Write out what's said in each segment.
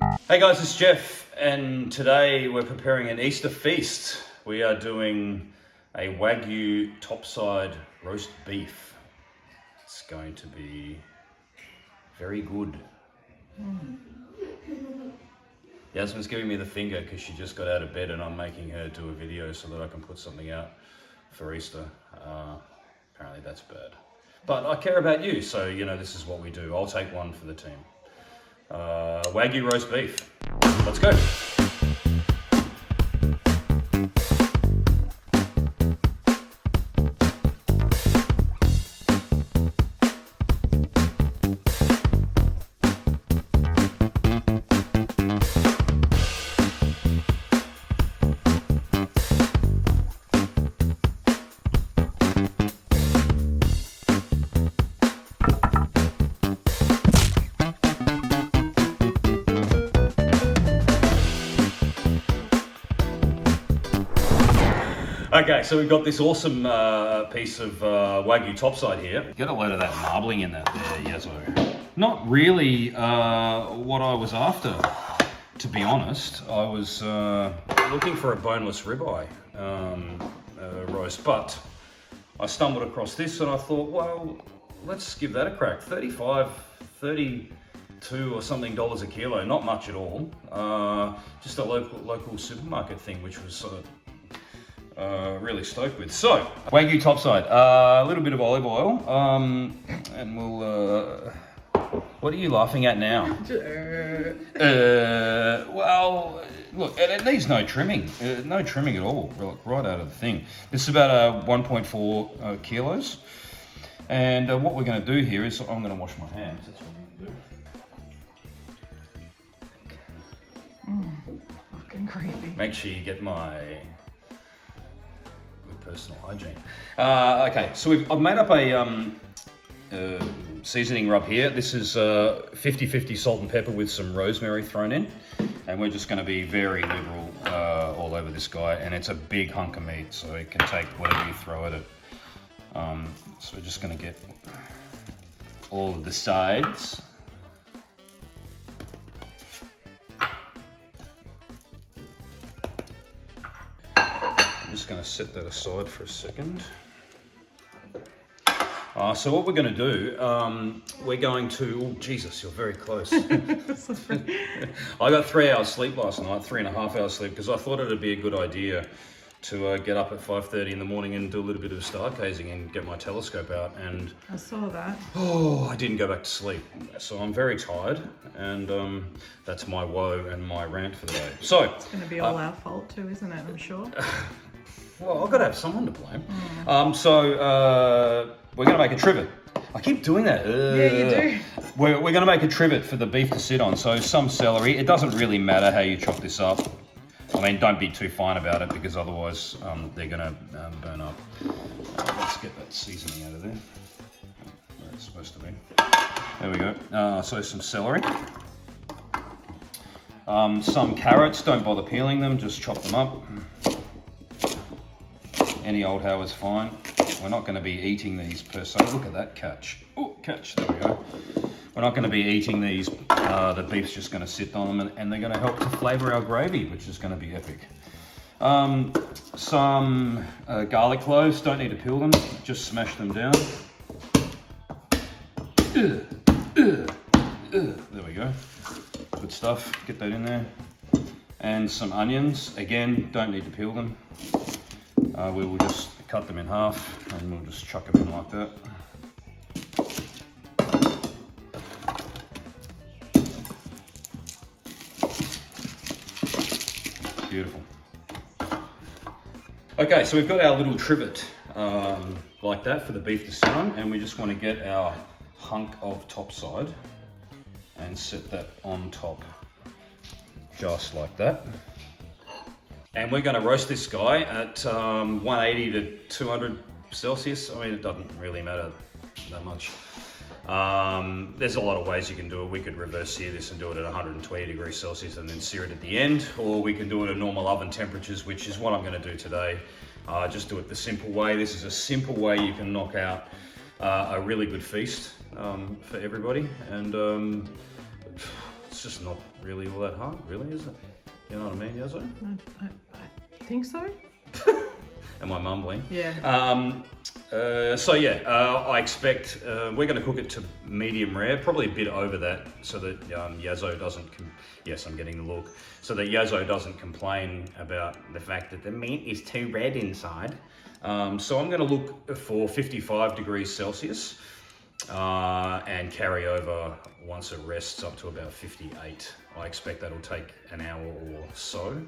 Hey guys, it's Geoff, and today we're preparing an Easter feast. We are doing a Wagyu topside roast beef. It's going to be very good. Yasmin's giving me the finger because she just got out of bed and I'm making her do a video so that I can put something out for Easter. Apparently that's bad. But I care about you, so you know this is what we do. I'll take one for the team. Wagyu roast beef. Let's go. Okay, so we've got this awesome piece of Wagyu topside here. Get a load of that marbling in that there, Yazo. Not really what I was after, to be honest. I was looking for a boneless ribeye roast, but I stumbled across this and I thought, well, let's give that a crack. 32 or something dollars a kilo, not much at all. Just a local supermarket thing, which was sort of really stoked with. So, Wagyu topside, a little bit of olive oil, and we'll, what are you laughing at now? Well, look, it needs no trimming at all, right out of the thing. This is about 1.4 kilos, and what we're going to do here is, I'm going to wash my hands, that's what I'm going to do. Fucking creepy. Make sure you get my personal hygiene. Okay, so I've made up a seasoning rub here. This is 50-50 salt and pepper with some rosemary thrown in, and we're just going to be very liberal all over this guy, and it's a big hunk of meat, so it can take whatever you throw at it. So we're just going to get all of the sides. Just going to set that aside for a second. So what we're going to do, we're going to, oh Jesus, you're very close. I got 3 hours sleep last night, 3.5 hours sleep, because I thought it'd be a good idea to get up at 5:30 in the morning and do a little bit of stargazing and get my telescope out. And I saw that. oh, I didn't go back to sleep. So I'm very tired, and that's my woe and my rant for the day. So It's going to be all our fault too, isn't it? I'm sure. well, I've got to have someone to blame. So we're going to make a trivet. I keep doing that. Yeah, you do. We're going to make a trivet for the beef to sit on. So some celery. It doesn't really matter how you chop this up. I mean, don't be too fine about it because otherwise they're going to burn up. Let's get that seasoning out of there. Where it's supposed to be. There we go. So some celery. Some carrots. Don't bother peeling them. Just chop them up. Any old how is fine. We're not going to be eating these per se. Look at that catch. Oh, catch. There we go. We're not going to be eating these. The beef's just going to sit on them, and they're going to help to flavour our gravy, which is going to be epic. Some garlic cloves. Don't need to peel them. Just smash them down. There we go. Good stuff. Get that in there. And some onions. Again, don't need to peel them. We will just cut them in half and we'll just chuck them in like that. Beautiful. Okay, so we've got our little trivet like that for the beef to sit on, and we just want to get our hunk of topside and set that on top just like that. And we're going to roast this guy at 180 to 200 Celsius. I mean, it doesn't really matter that much. There's a lot of ways you can do it. We could reverse sear this and do it at 120 degrees Celsius and then sear it at the end, or we can do it at normal oven temperatures, which is what I'm going to do today. Just do it the simple way. This is a simple way you can knock out a really good feast for everybody, and it's just not really all that hard, really, is it? You know what I mean, Yazzo? I think so. Am I mumbling? Yeah. I expect we're going to cook it to medium rare, probably a bit over that, so that Yazzo doesn't. Yes, I'm getting the look. So that Yazzo doesn't complain about the fact that the meat is too red inside. So I'm going to look for 55 degrees Celsius and carry over once it rests up to about 58. I expect that'll take an hour or so.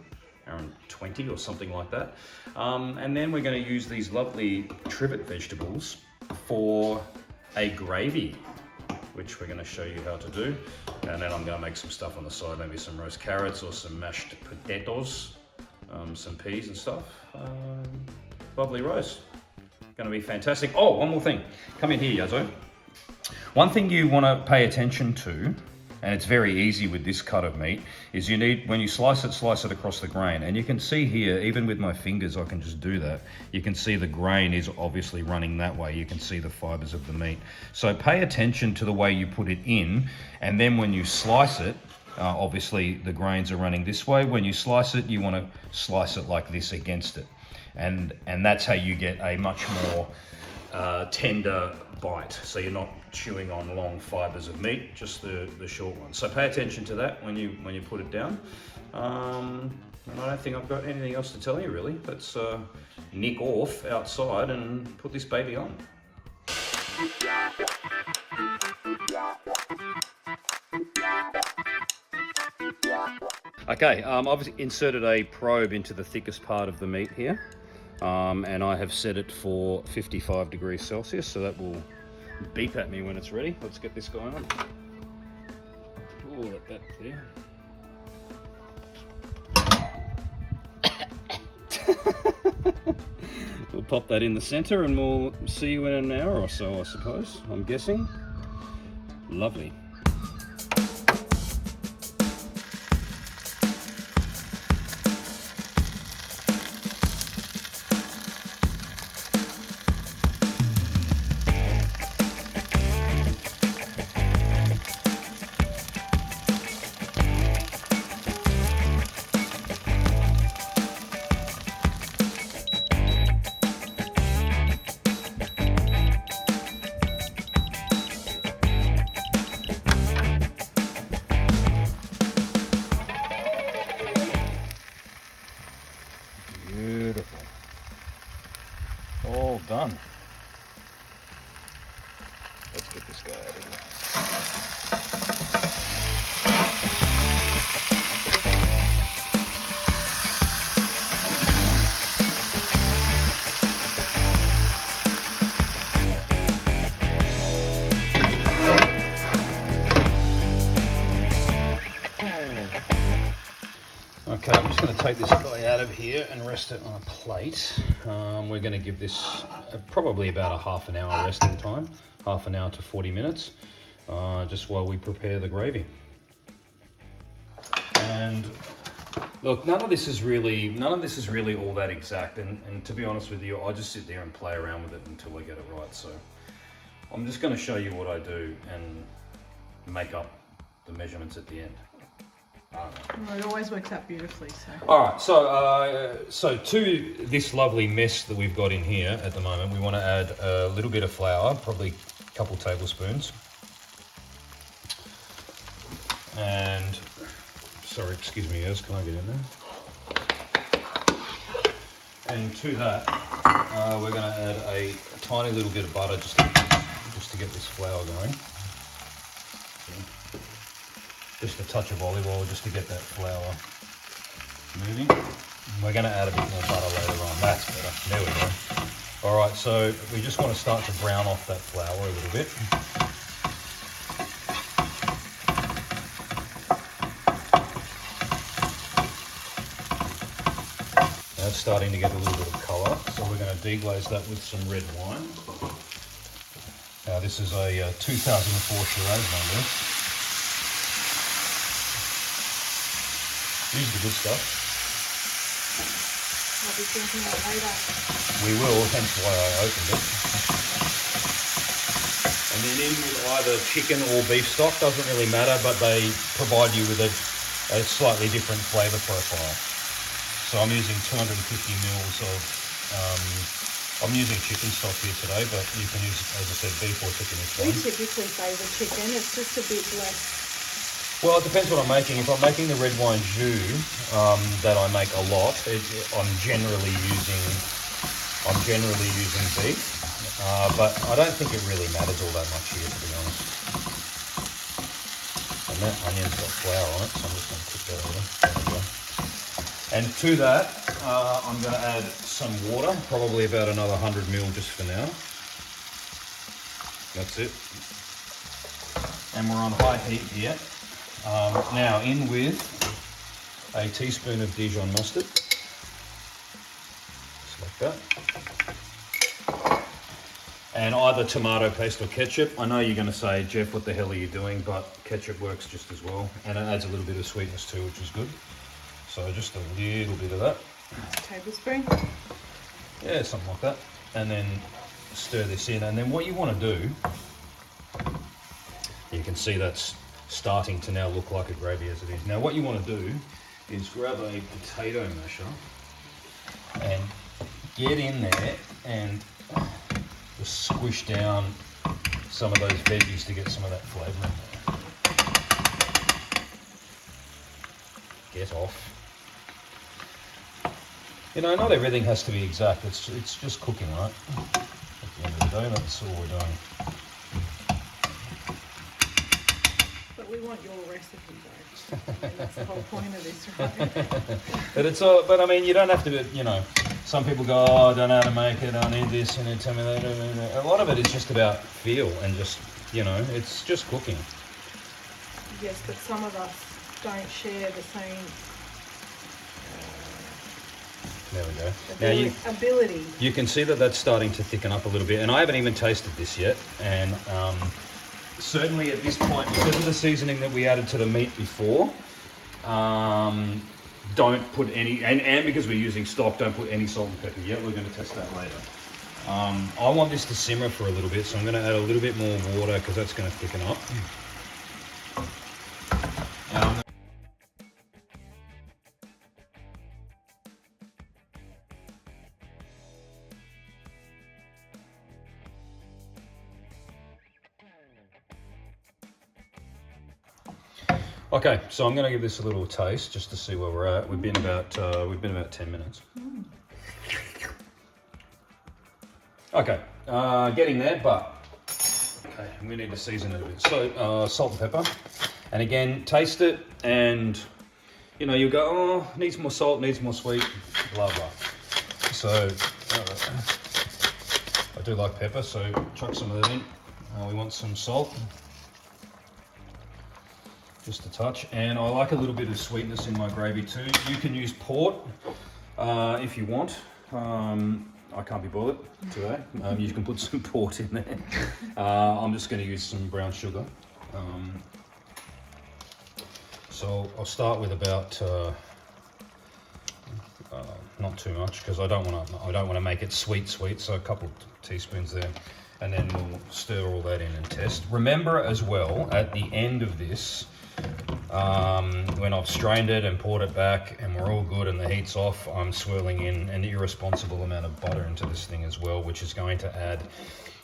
Around 20 or something like that. And then we're going to use these lovely trivet vegetables for a gravy, which we're going to show you how to do. And then I'm going to make some stuff on the side, maybe some roast carrots or some mashed potatoes, some peas and stuff. Lovely roast. Going to be fantastic. Oh, one more thing. Come in here, Yazzo. One thing you want to pay attention to, and it's very easy with this cut of meat, is you need, when you slice it across the grain. And you can see here, even with my fingers, I can just do that. You can see the grain is obviously running that way. You can see the fibers of the meat. So pay attention to the way you put it in. And then when you slice it, obviously the grains are running this way. When you slice it, you want to slice it like this against it. And that's how you get a much more tender bite. So you're not chewing on long fibers of meat, just the short ones. So pay attention to that when you put it down. And I don't think I've got anything else to tell you really. Let's nick off outside and put this baby on. Okay, I've inserted a probe into the thickest part of the meat here. And I have set it for 55 degrees Celsius, so that will beep at me when it's ready. Let's get this going on. Ooh, let that clear. We'll pop that in the center and we'll see you in an hour or so, I suppose, I'm guessing. Lovely. Beautiful. All done. Let's get this guy out of here. Okay, I'm just going to take this guy out of here and rest it on a plate. We're going to give this probably about a half an hour resting time, half an hour to 40 minutes, just while we prepare the gravy. And look, none of this is really all that exact. And to be honest with you, I just sit there and play around with it until I get it right. So I'm just going to show you what I do and make up the measurements at the end. Well, it always works out beautifully. So. All right, so to this lovely mess that we've got in here at the moment, we want to add a little bit of flour, probably a couple tablespoons. And, sorry, excuse me, yes, can I get in there? And to that, we're going to add a tiny little bit of butter just to get this flour going. Just a touch of olive oil just to get that flour moving. We're going to add a bit more butter later on. That's better. There we go. All right, so we just want to start to brown off that flour a little bit. Now it's starting to get a little bit of colour, so we're going to deglaze that with some red wine. Now this is a 2004 Shiraz one. Use the good stuff. I'll be drinking it later. We will, hence why I opened it. And And then in with either chicken or beef stock, doesn't really matter, but they provide you with a slightly different flavour profile. So I'm using 250 mils of, I'm using chicken stock here today, but you can use, as I said, beef or chicken is fine. We typically favour chicken, it's just a bit less. Well, it depends what I'm making. If I'm making the red wine jus that I make a lot, I'm generally using beef, but I don't think it really matters all that much here, to be honest. And that onion's got flour on it, so I'm just going to cook that over. There we go. And to that, I'm going to add some water, probably about another 100 ml just for now. That's it. And we're on high heat here. Now in with a teaspoon of Dijon mustard, just like that, and either tomato paste or ketchup. I know you're going to say, Geoff, what the hell are you doing? But ketchup works just as well, and it adds a little bit of sweetness too, which is good. So just a little bit of that. A tablespoon? Yeah, something like that. And then stir this in, and then what you want to do, you can see that's starting to now look like a gravy as it is. Now what you want to do is grab a potato masher and get in there and just squish down some of those veggies to get some of that flavour in there. Get off. You know, not everything has to be exact, it's just cooking, right? At the end of the day, that's all we're doing. We want your recipe though. And that's the whole point of this, right? But I mean, you don't have to, you know, some people go, oh, I don't know how to make it, I need this, and tell me that. A lot of it is just about feel and just, you know, it's just cooking. Yes, but some of us don't share the same there we go. ability. You can see that that's starting to thicken up a little bit, and I haven't even tasted this yet, and certainly at this point, because of the seasoning that we added to the meat before, don't put any, and because we're using stock, don't put any salt and pepper yet. We're going to test that later. I want this to simmer for a little bit, so I'm going to add a little bit more water because that's going to thicken up. Okay, so I'm going to give this a little taste just to see where we're at. We've been about 10 minutes. Okay, getting there, but okay, we need to season it a bit. So salt and pepper, and again, taste it, and you know, you go, oh, needs more salt, needs more sweet, blah blah. So I do like pepper, so chuck some of that in. We want some salt. Just a touch, and I like a little bit of sweetness in my gravy too. You can use port if you want. I can't be bothered today. You can put some port in there. I'm just going to use some brown sugar. So I'll start with about not too much because I don't want to make it sweet. So a couple of teaspoons there, and then we'll stir all that in and test. Remember as well at the end of this. When I've strained it and poured it back and we're all good and the heat's off, I'm swirling in an irresponsible amount of butter into this thing as well, which is going to add,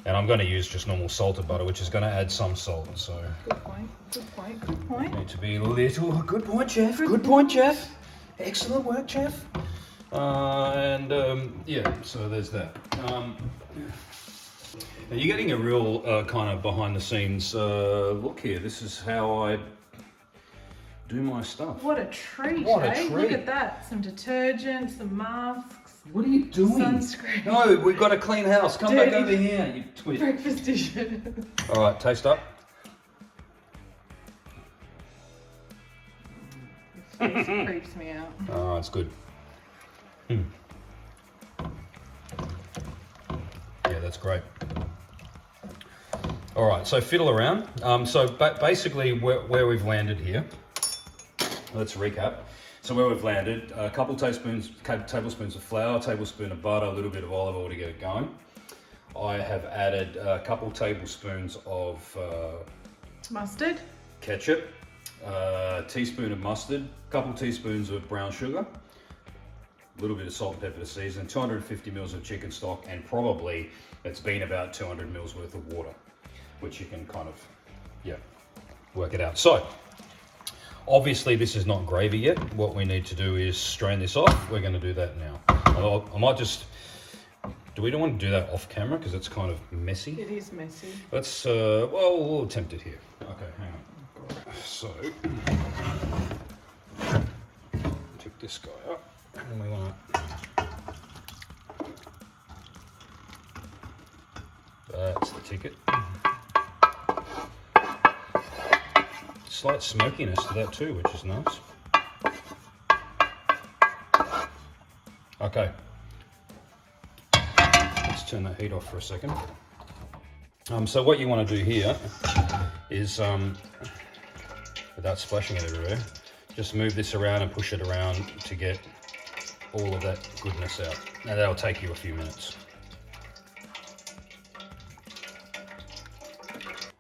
and I'm going to use just normal salted butter, which is going to add some salt. So good point. Need to be a little. Good point, Geoff. Good point, Geoff. Excellent work, Geoff. Yeah, so there's that. Now you're getting a real kind of behind the scenes look here. This is how I do my stuff. What a treat, What a eh? treat. Look at that. Some detergent, some masks. What are you doing? Sunscreen. No, we've got a clean house. Come Dirty back over here, you twit. Breakfast dish. All right, taste up. This creeps me out. Oh, it's good. Yeah, that's great. All right, so fiddle around. Basically where we've landed here, let's recap. So where we've landed, a couple tablespoons of flour, a tablespoon of butter, a little bit of olive oil to get it going. I have added a couple tablespoons of Mustard. ketchup, a teaspoon of mustard, a couple teaspoons of brown sugar, a little bit of salt and pepper to season, 250 mils of chicken stock, and probably it's been about 200 mils worth of water, which you can kind of, work it out. So, obviously this is not gravy yet. What we need to do is strain this off. We're going to do that now. I might just, do we don't want to do that off camera because it's kind of messy? It is messy. Let's, well, we'll attempt it here. Okay, hang on. So, pick this guy up, and we want to, that's the ticket. Slight smokiness to that too, which is nice. Okay, let's turn that heat off for a second. So what you want to do here is, without splashing it everywhere, just move this around and push it around to get all of that goodness out. Now that'll take you a few minutes.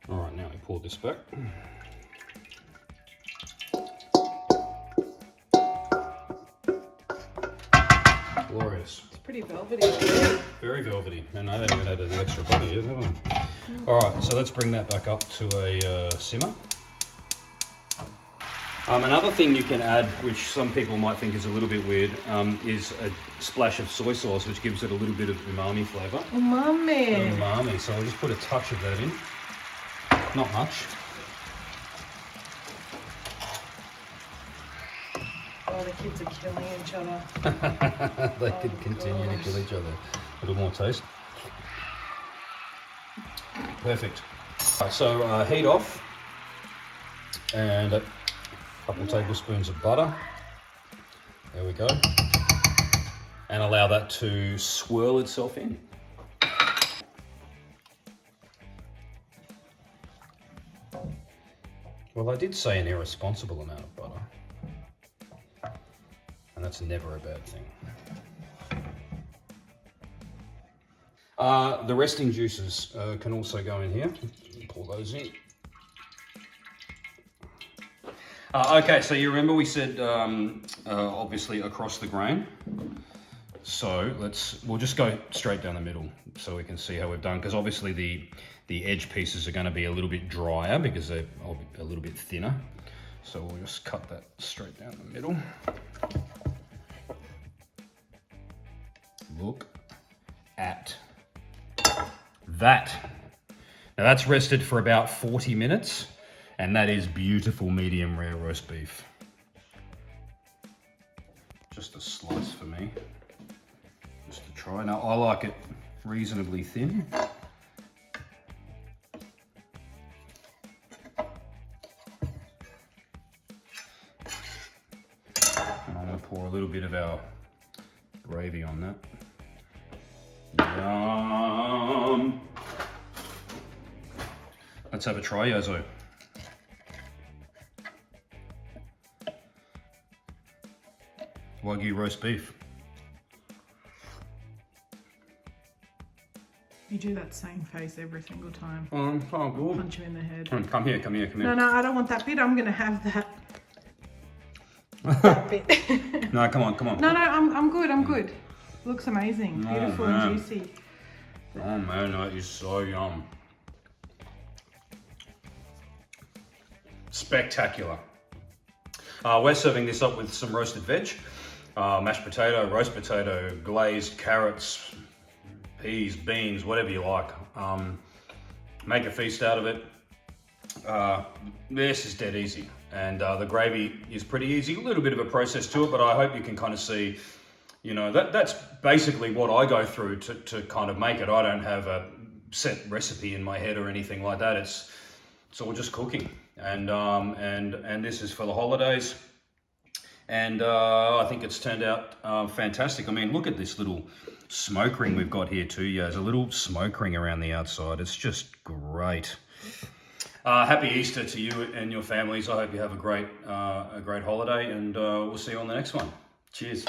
All right, now we pull this back. Glorious. It's pretty velvety. Very velvety, and I haven't even added the extra butter yet, have I? All right, so let's bring that back up to a simmer. Another thing you can add, which some people might think is a little bit weird, is a splash of soy sauce, which gives it a little bit of umami flavour. Umami. Umami, so I'll just put a touch of that in. Not much. Oh, the kids are killing each other. They could continue to kill each other. A little more taste. Perfect. Right, so heat off, and a couple tablespoons of butter. There we go. And allow that to swirl itself in. Well, I did say an irresponsible amount of butter. And that's never a bad thing. The resting juices can also go in here. Pour those in. Okay, so you remember we said obviously across the grain. So we'll just go straight down the middle so we can see how we've done, because obviously the edge pieces are going to be a little bit drier because they're a little bit thinner. So we'll just cut that straight down the middle. Look at that. Now that's rested for about 40 minutes, and that is beautiful medium rare roast beef. Just a slice for me, just to try. Now I like it reasonably thin. And I'm going to pour a little bit of our gravy on that. Yum. Let's have a try, Yozo. Wagyu roast beef. You do that same face every single time. Oh, good. Punch you in the head. Come here. No, I don't want that bit. I'm going to have that bit. No, come on. No, I'm good. Looks amazing. Oh, Beautiful man. and juicy. Oh man, that is so yum. Spectacular. We're serving this up with some roasted veg, mashed potato, roast potato, glazed carrots, peas, beans, whatever you like. Make a feast out of it. This is dead easy. And the gravy is pretty easy. A little bit of a process to it, but I hope you can kind of see, you know, that's basically what I go through to kind of make it. I don't have a set recipe in my head or anything like that. It's all just cooking. And this is for the holidays. And I think it's turned out fantastic. I mean, look at this little smoke ring we've got here too. Yeah, there's a little smoke ring around the outside. It's just great. Happy Easter to you and your families. I hope you have a great holiday, and we'll see you on the next one. Cheers.